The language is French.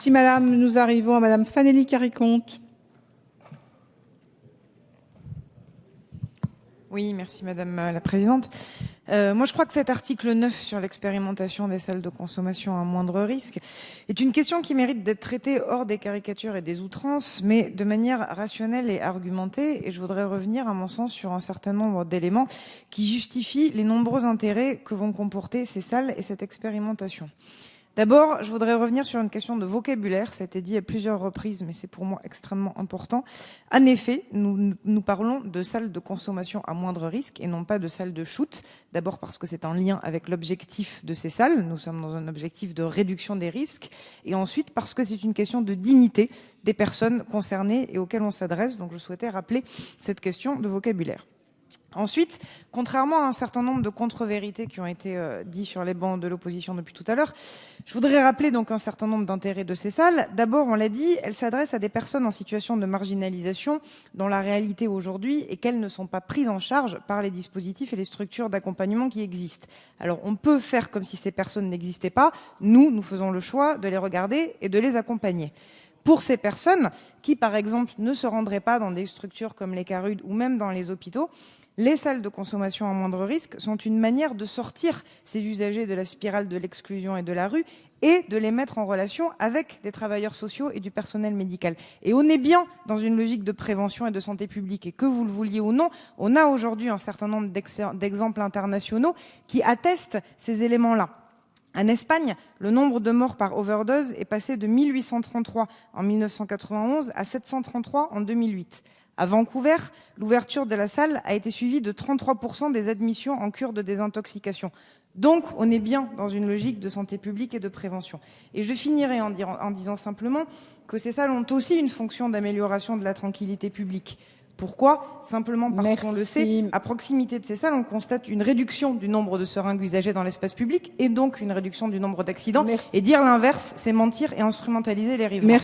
Merci madame. Nous arrivons à madame Fanélie Carré-Comte. Oui, merci Madame la Présidente. Moi, je crois que cet article 9 sur l'expérimentation des salles de consommation à moindre risque est une question qui mérite d'être traitée hors des caricatures et des outrances, mais de manière rationnelle et argumentée. Et je voudrais revenir, à mon sens, sur un certain nombre d'éléments qui justifient les nombreux intérêts que vont comporter ces salles et cette expérimentation. D'abord, je voudrais revenir sur une question de vocabulaire. Ça a été dit à plusieurs reprises, mais c'est pour moi extrêmement important. En effet, nous parlons de salles de consommation à moindre risque et non pas de salles de shoot. D'abord parce que c'est en lien avec l'objectif de ces salles. Nous sommes dans un objectif de réduction des risques. Et ensuite parce que c'est une question de dignité des personnes concernées et auxquelles on s'adresse. Donc je souhaitais rappeler cette question de vocabulaire. Ensuite, contrairement à un certain nombre de contre-vérités qui ont été dites sur les bancs de l'opposition depuis tout à l'heure, je voudrais rappeler donc un certain nombre d'intérêts de ces salles. D'abord, on l'a dit, elles s'adressent à des personnes en situation de marginalisation dans la réalité aujourd'hui et qu'elles ne sont pas prises en charge par les dispositifs et les structures d'accompagnement qui existent. Alors, on peut faire comme si ces personnes n'existaient pas. Nous faisons le choix de les regarder et de les accompagner. Pour ces personnes qui, par exemple, ne se rendraient pas dans des structures comme les CARUD ou même dans les hôpitaux, les salles de consommation à moindre risque sont une manière de sortir ces usagers de la spirale de l'exclusion et de la rue et de les mettre en relation avec des travailleurs sociaux et du personnel médical. Et on est bien dans une logique de prévention et de santé publique. Et que vous le vouliez ou non, on a aujourd'hui un certain nombre d'exemples internationaux qui attestent ces éléments-là. En Espagne, le nombre de morts par overdose est passé de 1833 en 1991 à 733 en 2008. À Vancouver, l'ouverture de la salle a été suivie de 33% des admissions en cure de désintoxication. Donc, on est bien dans une logique de santé publique et de prévention. Et je finirai en disant simplement que ces salles ont aussi une fonction d'amélioration de la tranquillité publique. Pourquoi? Simplement parce qu'on le sait, à proximité de ces salles, on constate une réduction du nombre de seringues usagées dans l'espace public et donc une réduction du nombre d'accidents. Et dire l'inverse, c'est mentir et instrumentaliser les riverains.